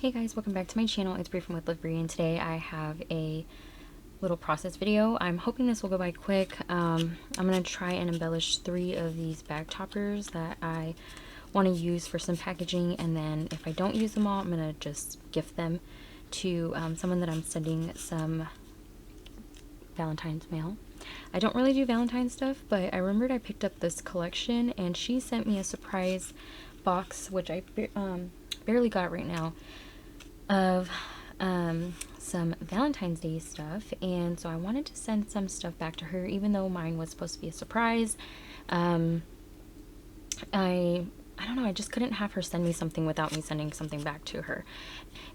Hey guys, welcome back to my channel. It's Bree from Lovelies, and today I have a little process video. I'm hoping this will go by quick. I'm going to try and embellish 3 of these bag toppers that I want to use for some packaging, and then if I don't use them all, I'm going to just gift them to someone that I'm sending some Valentine's mail. I don't really do Valentine stuff, but I remembered I picked up this collection and she sent me a surprise box, which I barely got right now, of some Valentine's Day stuff, and so I wanted to send some stuff back to her even though mine was supposed to be a surprise. I don't know, I just couldn't have her send me something without me sending something back to her.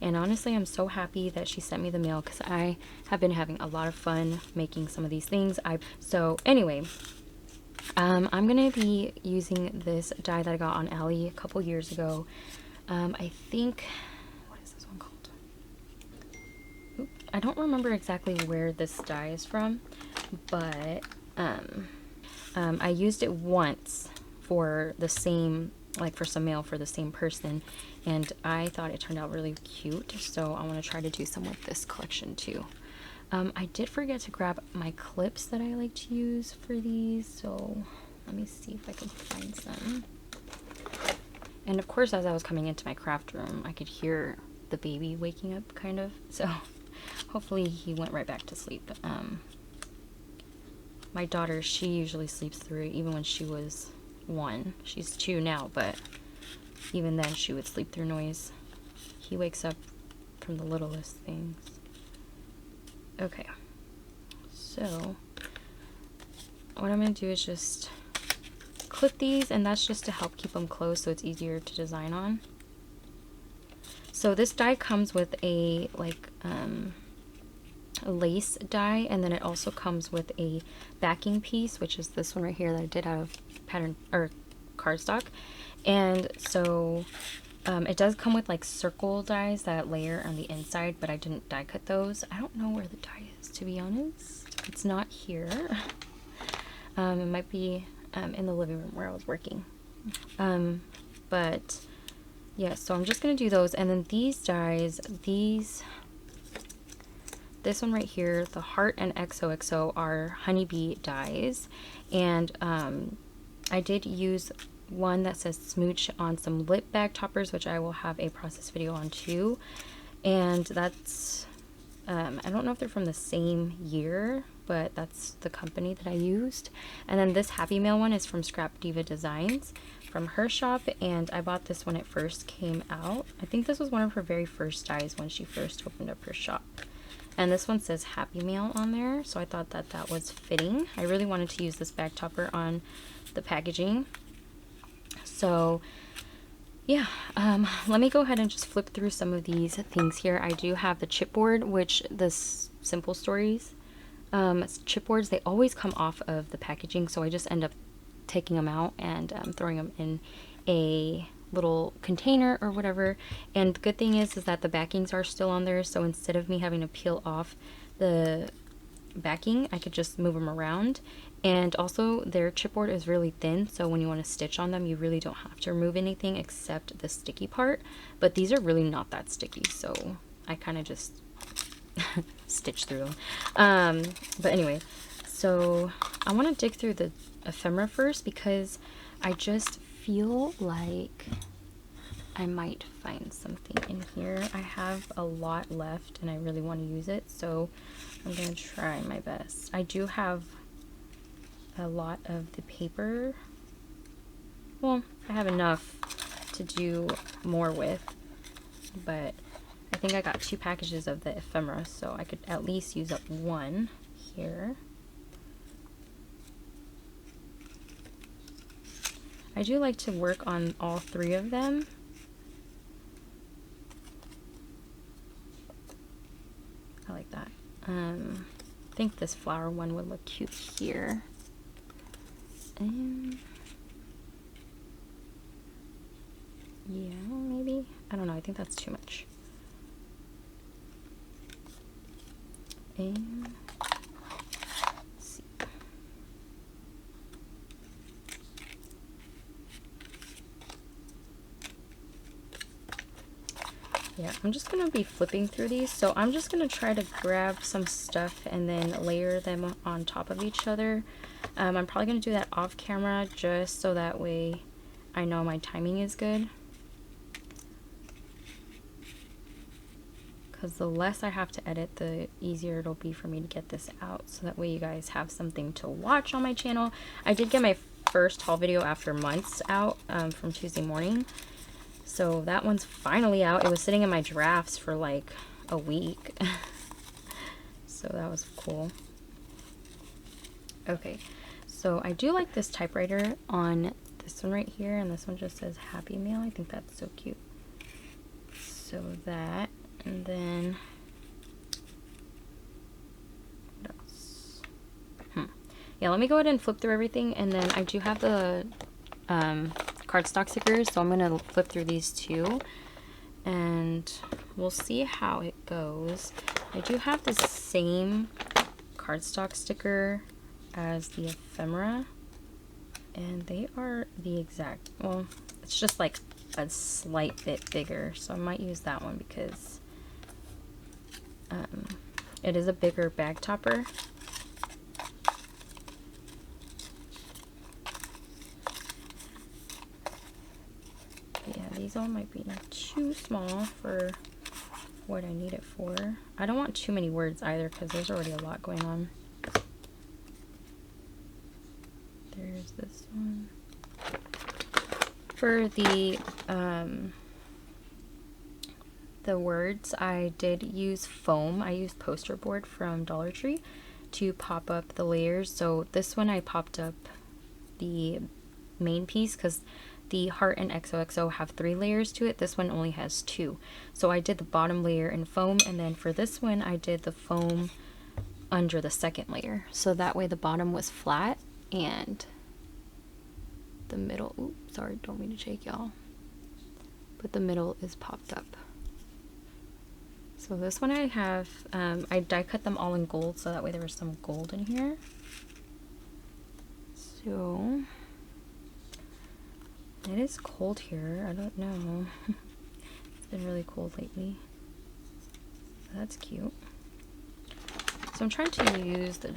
And honestly, I'm so happy that she sent me the mail because I have been having a lot of fun making some of these things. So anyway, I'm gonna be using this dye that I got on Ally a couple years ago. I think, what is this one called? Oop, I don't remember exactly where this dye is from, but I used it once for the same, like for some mail for the same person, and I thought it turned out really cute, so I want to try to do some with this collection too. I did forget to grab my clips that I like to use for these, so let me see if I can find some. And of course, as I was coming into my craft room, I could hear the baby waking up, kind of, so hopefully he went right back to sleep. My daughter, she usually sleeps through it even when she was 1. She's 2 now, but even then she would sleep through noise. He wakes up from the littlest things. Okay, so what I'm going to do is just clip these, and that's just to help keep them closed so it's easier to design on. So this die comes with a lace die, and then it also comes with a backing piece, which is this one right here that I did out of pattern or cardstock. And so it does come with like circle dies that layer on the inside, but I didn't die cut those. I don't know where the die is, to be honest. It's not here. It might be in the living room where I was working. But yeah, so I'm just gonna do those, and then these dies, this one right here, the Heart and XOXO, are honeybee dies, and I did use one that says Smooch on some lip bag toppers, which I will have a process video on too. And that's I don't know if they're from the same year, but that's the company that I used. And then this Happy Mail one is from Scrap Diva Designs, from her shop, and I bought this when it first came out. I think this was one of her very first dies when she first opened up her shop. And this one says Happy Mail on there, so I thought that that was fitting. I really wanted to use this bag topper on the packaging. So yeah, let me go ahead and just flip through some of these things here. I do have the chipboard, which this Simple Stories chipboards, they always come off of the packaging, so I just end up taking them out and throwing them in a little container or whatever. And the good thing is that the backings are still on there, so instead of me having to peel off the backing, I could just move them around. And also their chipboard is really thin, so when you want to stitch on them, you really don't have to remove anything except the sticky part. But these are really not that sticky, so I kind of just stitch through them. But anyway, so I want to dig through the ephemera first because I just feel like I might find something in here. I have a lot left and I really want to use it, so I'm going to try my best. I do have a lot of the paper. Well, I have enough to do more with, but I think I got 2 packages of the ephemera, so I could at least use up 1 here. I do like to work on all 3 of them. I like that. I think this flower one would look cute here. Yeah, maybe. I don't know. I think that's too much. And let's see. Yeah, yeah, I'm just gonna be flipping through these. So I'm just gonna try to grab some stuff and then layer them on top of each other. I'm probably gonna do that off camera just so that way I know my timing is good. Because the less I have to edit, the easier it'll be for me to get this out. So that way you guys have something to watch on my channel. I did get my first haul video after months out from Tuesday morning. So that one's finally out. It was sitting in my drafts for like a week. So that was cool. Okay, so I do like this typewriter on this one right here. And this one just says Happy Meal. I think that's so cute. So that... And then, what else? Yeah, let me go ahead and flip through everything. And then I do have the cardstock stickers, so I'm going to flip through these too. And we'll see how it goes. I do have the same cardstock sticker as the ephemera. And they are the exact, well, it's just like a slight bit bigger. So I might use that one because... it is a bigger bag topper. Yeah, these all might be too small for what I need it for. I don't want too many words either because there's already a lot going on. There's this one. For the words, I did use foam. I used poster board from Dollar Tree to pop up the layers. So this one I popped up the main piece because the heart and XOXO have 3 layers to it. This one only has 2. So I did the bottom layer in foam, and then for this one I did the foam under the second layer. So that way the bottom was flat and the middle, oops, sorry, don't mean to shake y'all, but the middle is popped up. So this one I have, I die cut them all in gold, so that way there was some gold in here. So, it is cold here, I don't know. It's been really cold lately. That's cute. So I'm trying to use the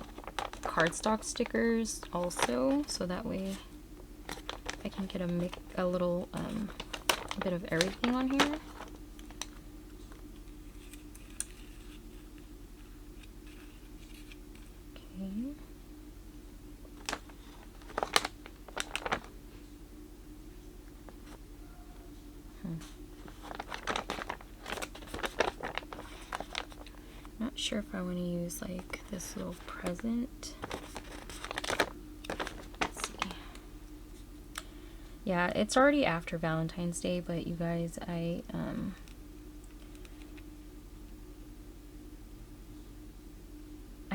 cardstock stickers also, so that way I can get a little bit of everything on here. Not sure if I want to use like this little present. Let's see. Yeah, it's already after Valentine's Day, but you guys, I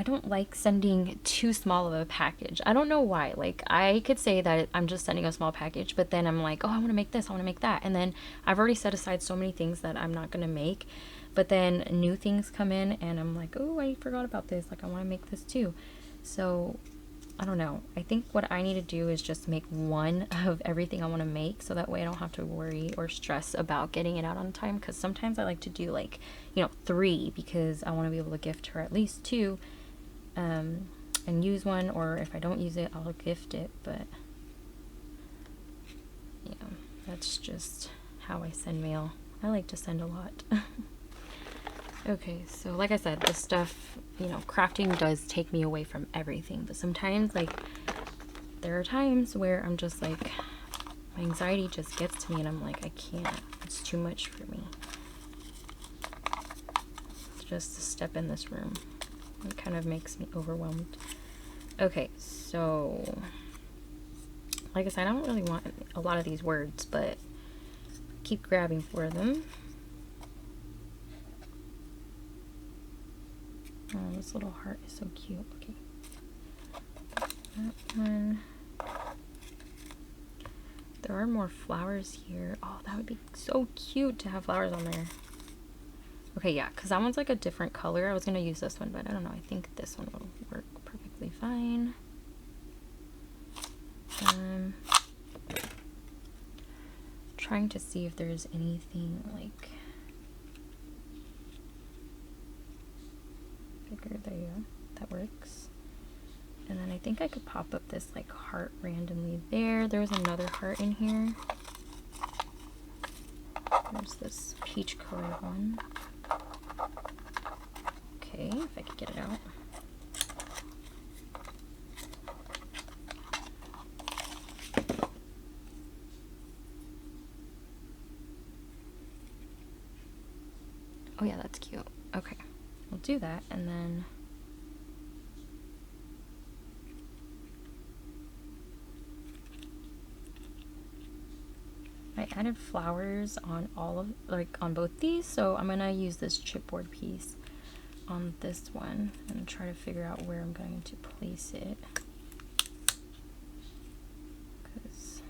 don't like sending too small of a package. I don't know why. Like, I could say that I'm just sending a small package, but then I'm like, oh, I want to make this, I want to make that. And then I've already set aside so many things that I'm not going to make. But then new things come in and I'm like, oh, I forgot about this. Like, I want to make this too. So, I don't know. I think what I need to do is just make one of everything I want to make, so that way I don't have to worry or stress about getting it out on time. Because sometimes I like to do like, 3, because I want to be able to gift her at least 2. And use one, or if I don't use it, I'll gift it. But yeah, that's just how I send mail. I like to send a lot. Okay, so like I said, this stuff, crafting does take me away from everything, but sometimes, like, there are times where I'm just like, my anxiety just gets to me and I'm like, I can't, it's too much for me just to step in this room. It kind of makes me overwhelmed. Okay, so like I said, I don't really want a lot of these words, but keep grabbing for them. Oh, this little heart is so cute. Okay, that one. There are more flowers here. Oh, that would be so cute to have flowers on there. Okay, yeah, because that one's like a different color. I was going to use this one, but I don't know. I think this one will work perfectly fine. Trying to see if there's anything like sticker. There you go. That works. And then I think I could pop up this like heart randomly there. There was another heart in here. There's this peach colored one. Okay, if I could get it out. Oh yeah, that's cute. Okay, we'll do that, and then I added flowers on all of, like on both these, so I'm gonna use this chipboard piece on this one and try to figure out where I'm going to place it. Because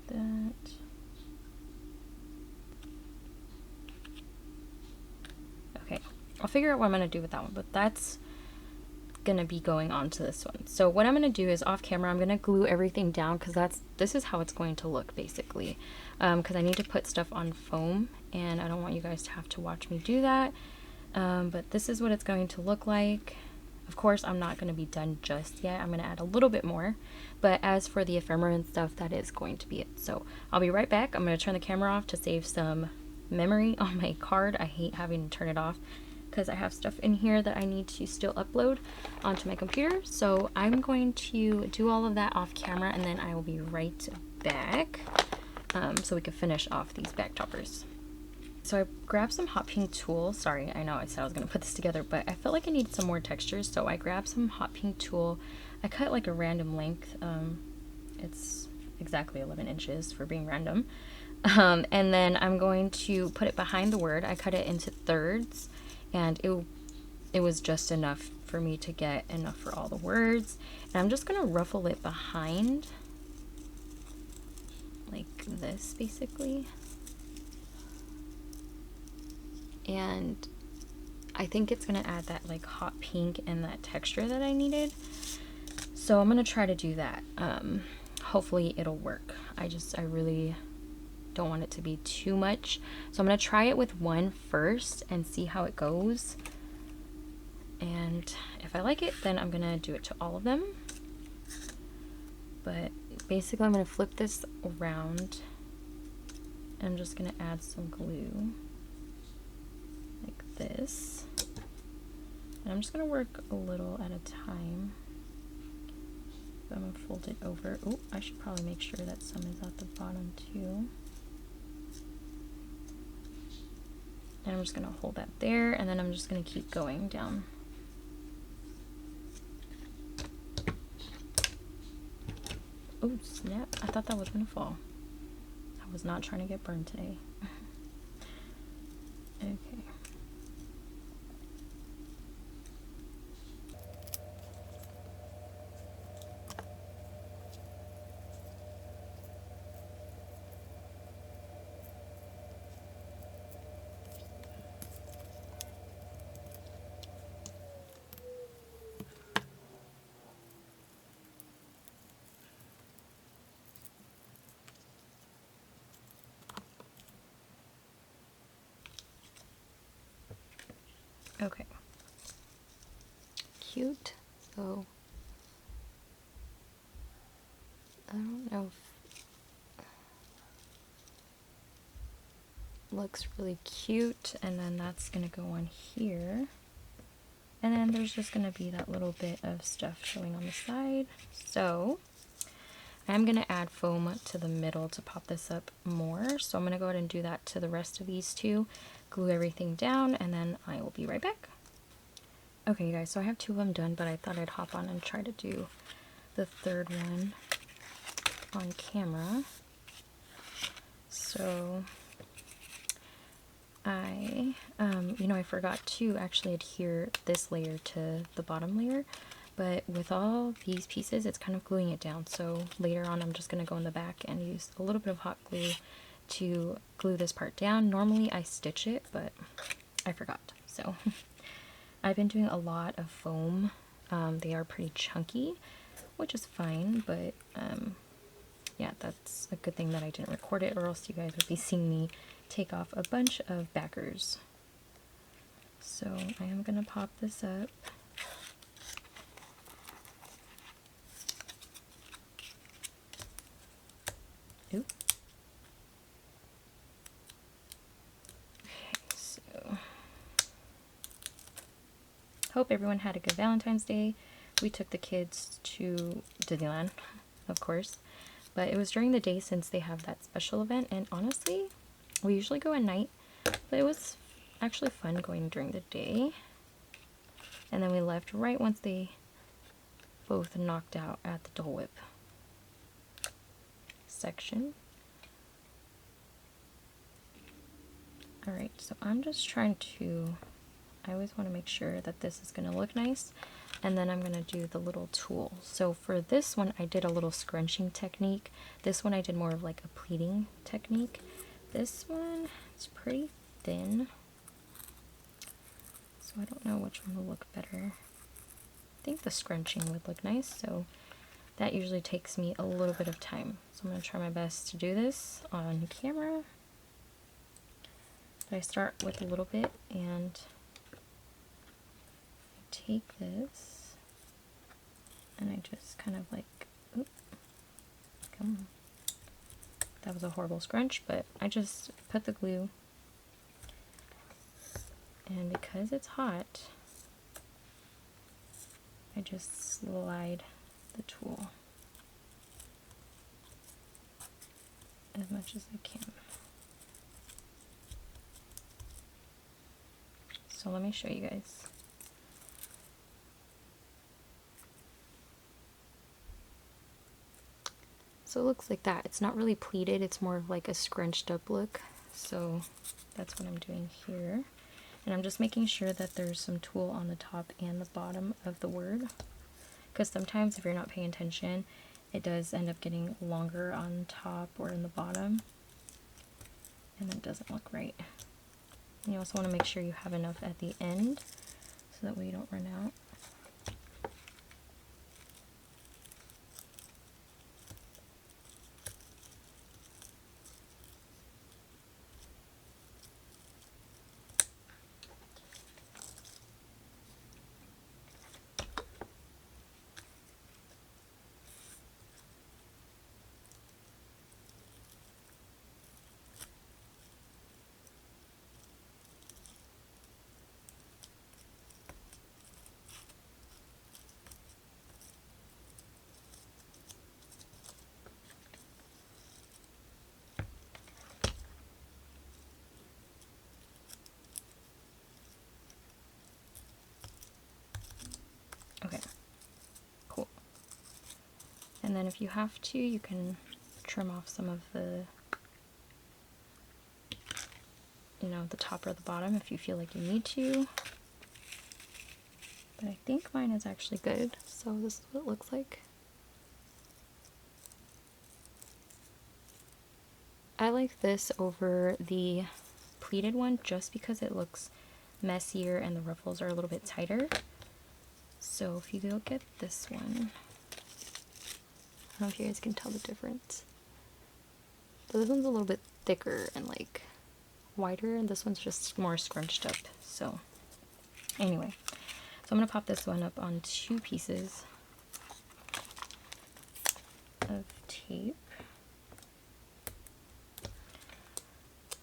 that. Okay, I'll figure out what I'm gonna do with that one, but that's gonna be going on to this one. So what I'm gonna do is off camera, I'm gonna glue everything down because this is how it's going to look basically. Because I need to put stuff on foam and I don't want you guys to have to watch me do that. But this is what it's going to look like. Of course, I'm not going to be done just yet. I'm going to add a little bit more. But as for the ephemera and stuff, that is going to be it. So I'll be right back. I'm going to turn the camera off to save some memory on my card. I hate having to turn it off because I have stuff in here that I need to still upload onto my computer. So I'm going to do all of that off camera and then I will be right back so we can finish off these back toppers. So I grabbed some hot pink tulle. Sorry, I know I said I was going to put this together, but I felt like I needed some more textures, so I grabbed some hot pink tulle. I cut like a random length. It's exactly 11 inches for being random. And then I'm going to put it behind the word. I cut it into thirds, and it was just enough for me to get enough for all the words. And I'm just going to ruffle it behind, like this basically. And I think it's gonna add that like hot pink and that texture that I needed. So I'm gonna try to do that. Hopefully it'll work. I really don't want it to be too much. So I'm gonna try it with one first and see how it goes. And if I like it, then I'm gonna do it to all of them. But basically I'm gonna flip this around and I'm just gonna add some glue. This, and I'm just gonna work a little at a time. So I'm gonna fold it over. Oh, I should probably make sure that some is at the bottom too. And I'm just gonna hold that there, and then I'm just gonna keep going down. Oh snap, I thought that was gonna fall. I was not trying to get burned today. Okay. Okay. Cute. So I don't know if looks really cute, and then that's gonna go on here, and then there's just gonna be that little bit of stuff showing on the side. So I'm gonna add foam to the middle to pop this up more, so I'm gonna go ahead and do that to the rest of these two, glue everything down, and then I will be right back. Okay guys, so I have two of them done, but I thought I'd hop on and try to do the third one on camera. So I forgot to actually adhere this layer to the bottom layer, but with all these pieces, it's kind of gluing it down. So later on, I'm just going to go in the back and use a little bit of hot glue to glue this part down. Normally I stitch it, but I forgot. So I've been doing a lot of foam. They are pretty chunky, which is fine, but yeah, that's a good thing that I didn't record it, or else you guys would be seeing me take off a bunch of backers. So I am going to pop this up. Hope everyone had a good Valentine's Day. We took the kids to Disneyland, of course, but it was during the day since they have that special event, and honestly, we usually go at night, but it was actually fun going during the day. And then we left right once they both knocked out at the Dole Whip section. Alright, so I'm just trying to, I always want to make sure that this is going to look nice, and then I'm going to do the little tool. So for this one, I did a little scrunching technique. This one I did more of like a pleating technique. This one is pretty thin, so I don't know which one will look better. I think the scrunching would look nice, so that usually takes me a little bit of time. So I'm going to try my best to do this on camera. But I start with a little bit, and I take this, and I just kind of like, oop, come on. That was a horrible scrunch, but I just put the glue, and because it's hot, I just slide the tool as much as I can. So let me show you guys. So it looks like that. It's not really pleated, it's more of like a scrunched up look. So that's what I'm doing here. And I'm just making sure that there's some tulle on the top and the bottom of the word, because sometimes if you're not paying attention, it does end up getting longer on top or in the bottom, and it doesn't look right. And you also want to make sure you have enough at the end so that way you don't run out. Okay, cool. And then if you have to, you can trim off some of the, you know, the top or the bottom if you feel like you need to. But I think mine is actually good, so this is what it looks like. I like this over the pleated one just because it looks messier and the ruffles are a little bit tighter. So if you look at this one, I don't know if you guys can tell the difference, but this one's a little bit thicker and like wider, and this one's just more scrunched up. So anyway, so I'm going to pop this one up on 2 pieces of tape.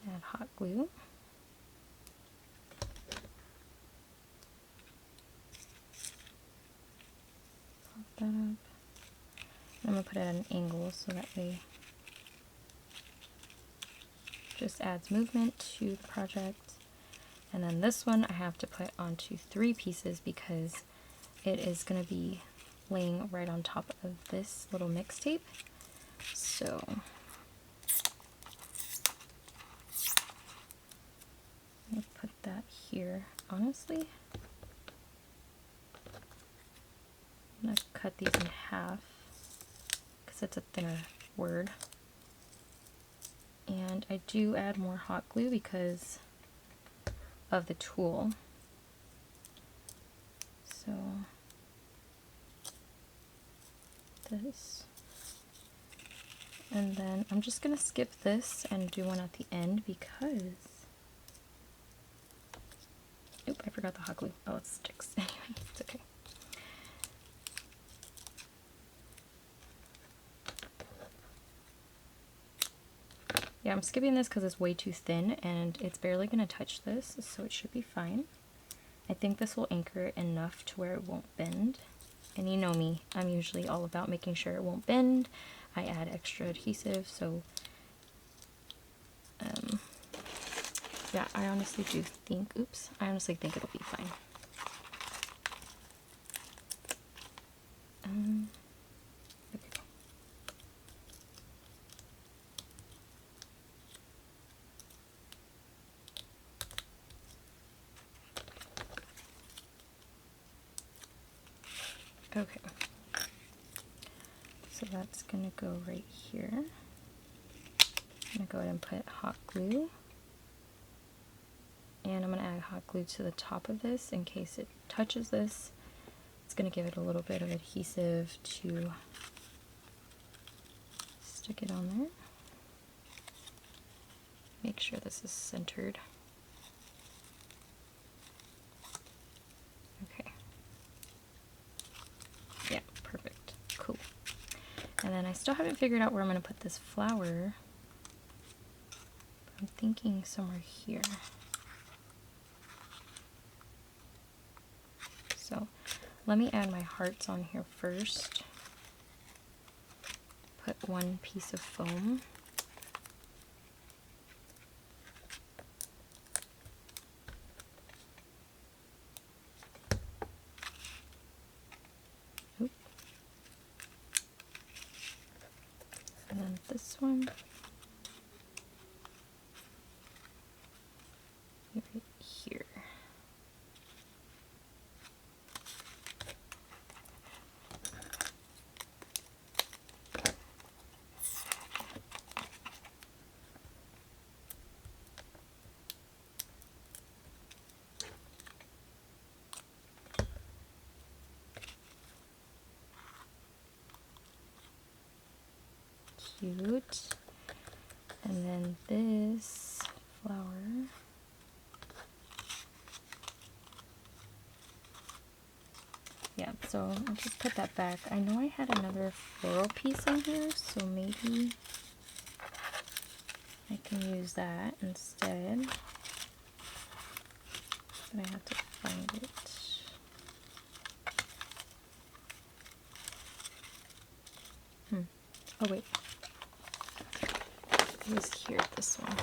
Add hot glue. Pop that up. And I'm going to put it at an angle so that way just adds movement to the project. And then this one I have to put onto 3 pieces because it is going to be laying right on top of this little mixtape. So I'm going to put that here. Honestly, I'm going to cut these in half because it's a thinner word. And I do add more hot glue because of the tulle. So this, and then I'm just gonna skip this and do one at the end because, oop, I forgot the hot glue. Oh, it sticks. Anyway, it's okay. Yeah, I'm skipping this because it's way too thin and it's barely gonna touch this, so it should be fine. I think this will anchor it enough to where it won't bend. And you know me, I'm usually all about making sure it won't bend. I add extra adhesive, so yeah, I honestly think it'll be fine. Okay, so that's gonna go right here. I'm gonna go ahead and put hot glue, and I'm gonna add hot glue to the top of this in case it touches this. It's gonna give it a little bit of adhesive to stick it on there. Make sure this is centered. Okay. Yeah, perfect. Cool. And then I still haven't figured out where I'm going to put this flower. I'm thinking somewhere here. So let me add my hearts on here first. Put one piece of foam. Oop. And then this one. Right here. Cute. And then this flower. Yeah, so I'll just put that back. I know I had another floral piece in here, so maybe I can use that instead. But I have to find it. Oh wait. It was here, this one.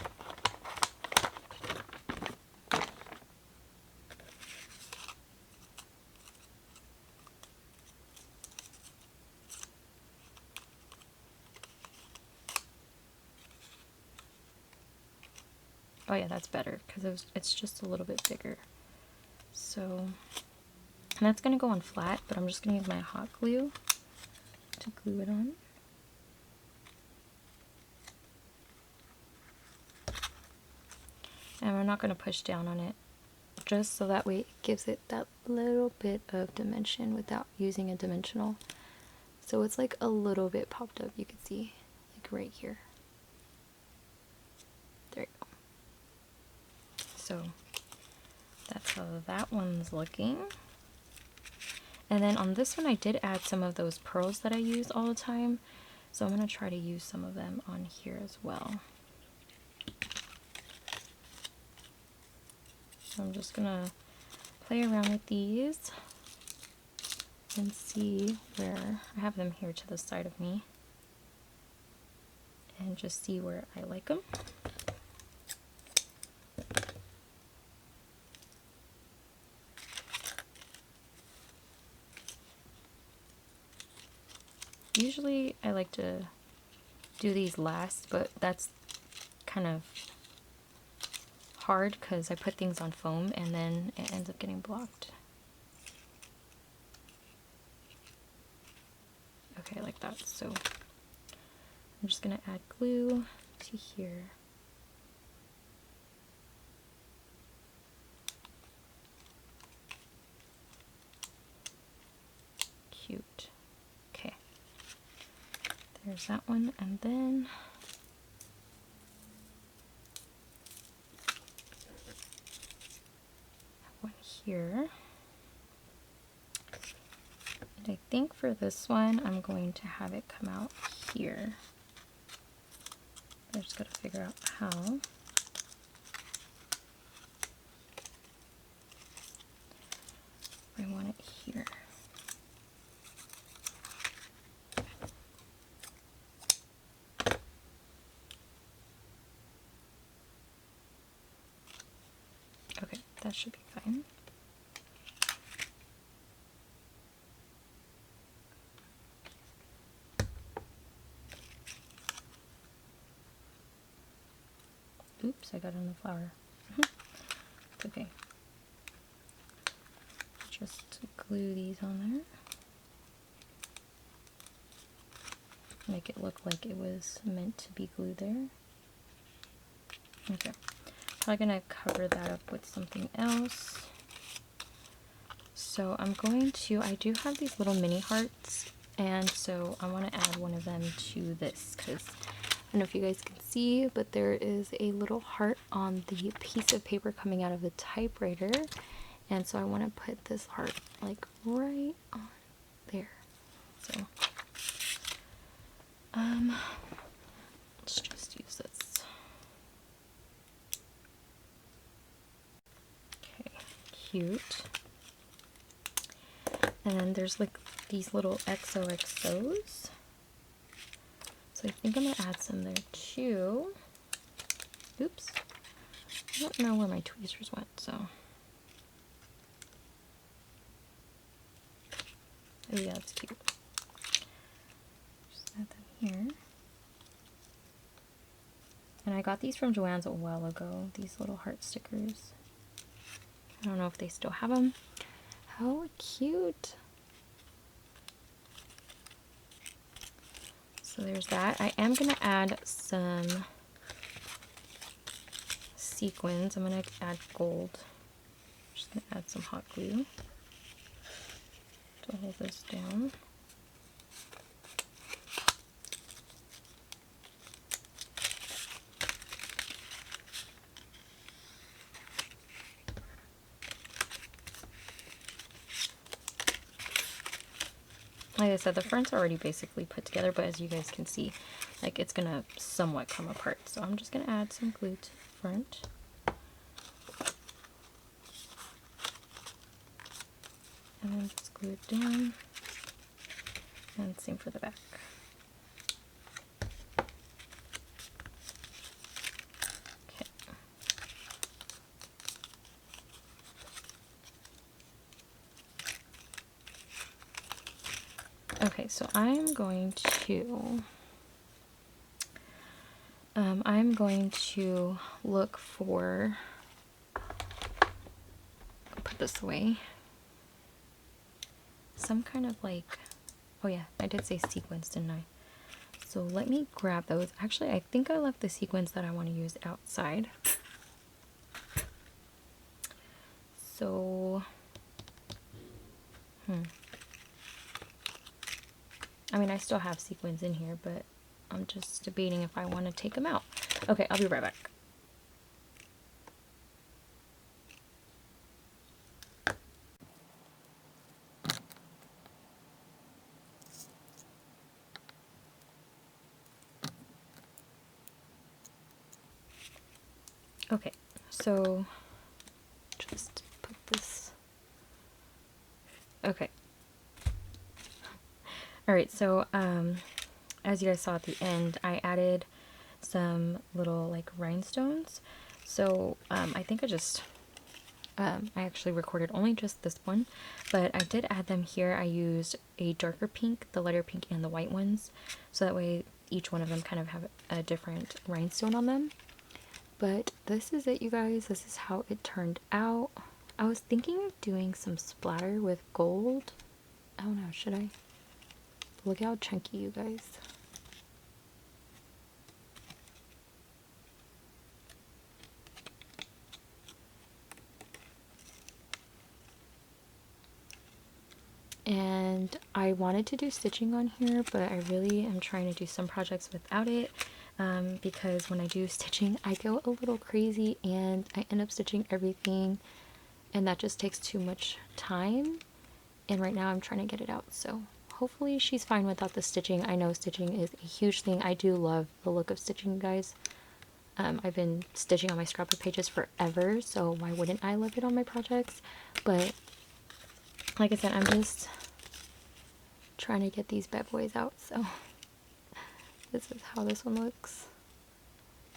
Oh yeah, that's better because it's just a little bit bigger. So, and that's going to go on flat, but I'm just going to use my hot glue to glue it on. And we're not going to push down on it, just so that way it gives it that little bit of dimension without using a dimensional. So it's like a little bit popped up, you can see, like right here. There you go. So that's how that one's looking. And then on this one I did add some of those pearls that I use all the time. So I'm going to try to use some of them on here as well. So I'm just going to play around with these and see where I have them here to the side of me. And just see where I like them. Usually I like to do these last, but that's kind of hard because I put things on foam and then it ends up getting blocked. Okay, like that. So I'm just gonna add glue to here. Cute. Okay. There's that one, and then one here. And I think for this one, I'm going to have it come out here. I just gotta figure out how. I want it here. Okay, that should be fine. Oops, I got it on the flower. It's okay. Just glue these on there. Make it look like it was meant to be glued there. Okay. Probably gonna cover that up with something else. So I'm going to, I do have these little mini hearts, and so I want to add one of them to this because I don't know if you guys can see, but there is a little heart on the piece of paper coming out of the typewriter, and so I want to put this heart like right on there. So let's just use this. Okay, cute. And then there's like these little XOXOs. So I think I'm gonna add some there too. Oops. I don't know where my tweezers went, so. Oh yeah, that's cute. Just add them here. And I got these from Joann's a while ago, these little heart stickers. I don't know if they still have them. How cute. So there's that. I am going to add some sequins. I'm going to add gold. Just going to add some hot glue to hold this down. Like I said, the front's already basically put together, but as you guys can see, like it's gonna somewhat come apart. So I'm just gonna add some glue to the front. And then just glue it down. And same for the back. Okay. Okay, so I'm going to look for, I'll put this away, some kind of like, oh yeah, I did say sequins, didn't I? So let me grab those. Actually, I think I left the sequins that I want to use outside. So, I mean, I still have sequins in here, but I'm just debating if I want to take them out. Okay, I'll be right back. Okay, so just put this. Okay. Alright, so as you guys saw at the end, I added some little like rhinestones. So I think I actually recorded only just this one, but I did add them here. I used a darker pink, the lighter pink, and the white ones, so that way each one of them kind of have a different rhinestone on them. But this is it, you guys. This is how it turned out. I was thinking of doing some splatter with gold. I don't know, should I? Look how chunky, you guys. And I wanted to do stitching on here, but I really am trying to do some projects without it, because when I do stitching, I go a little crazy and I end up stitching everything, and that just takes too much time. And right now I'm trying to get it out, so hopefully she's fine without the stitching. I know stitching is a huge thing. I do love the look of stitching, guys. I've been stitching on my scrapbook pages forever, so why wouldn't I love it on my projects? But like I said, I'm just trying to get these bad boys out, so this is how this one looks.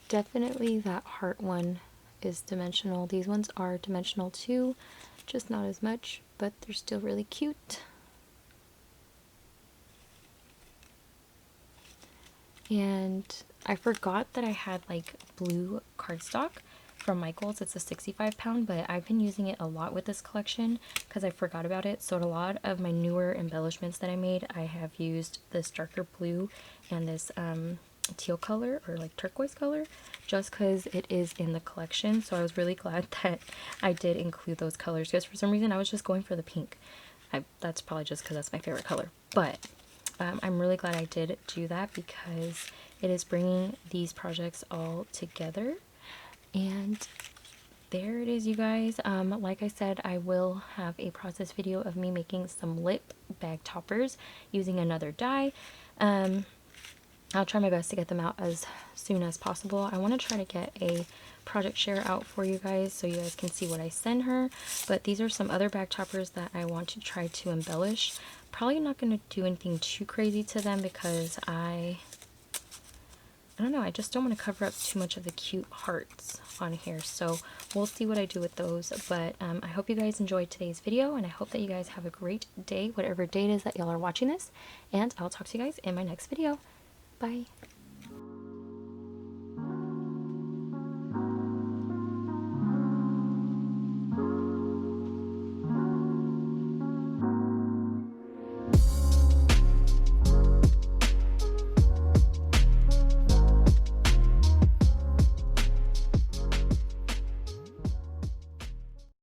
Definitely that heart one is dimensional. These ones are dimensional too, just not as much, but they're still really cute. And I forgot that I had like blue cardstock from Michaels. It's a 65-pound, but I've been using it a lot with this collection because I forgot about it. So a lot of my newer embellishments that I made, I have used this darker blue and this teal color, or like turquoise color, just because it is in the collection. So I was really glad that I did include those colors, because for some reason I was just going for the pink. That's probably just because that's my favorite color, but I'm really glad I did do that because it is bringing these projects all together. And there it is, you guys. Like I said, I will have a process video of me making some lip bag toppers using another dye. I'll try my best to get them out as soon as possible. I want to try to get a project share out for you guys so you guys can see what I send her. But these are some other bag toppers that I want to try to embellish. Probably not going to do anything too crazy to them because I don't know, I just don't want to cover up too much of the cute hearts on here. So we'll see what I do with those. But I hope you guys enjoyed today's video, and I hope that you guys have a great day, whatever day it is that y'all are watching this. And I'll talk to you guys in my next video. Bye.